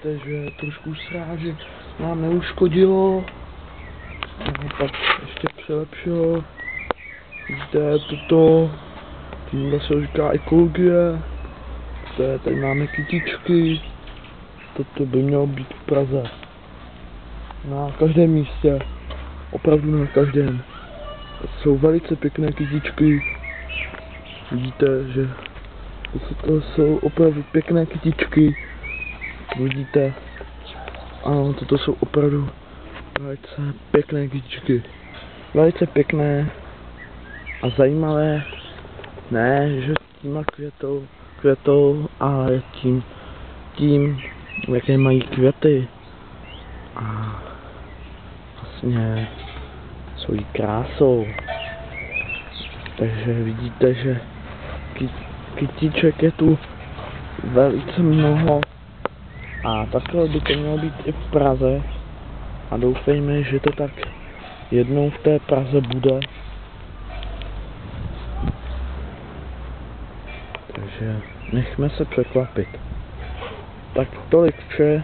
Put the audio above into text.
vidíte, že trošku sráže nám neuškodilo. A pak ještě přilepšilo. Vidíte toto, tímhle se říká ekologie. Tady máme kytičky. Toto by mělo být v Praze. Na každém místě. Opravdu na každém. To jsou velice pěkné kytičky. Vidíte, že to jsou opravdu pěkné kytičky. Vidíte. Ano, toto jsou opravdu velice pěkné kytičky. Velice pěkné a zajímavé. Ne, že tímhle květou, ale tím, jaké mají květy. A vlastně svojí krásou. Takže vidíte, že kytiček je tu velice mnoho. A takhle by to mělo být i v Praze. A doufejme, že to tak jednou v té Praze bude. Takže nechme se překvapit. Tak tolik vše.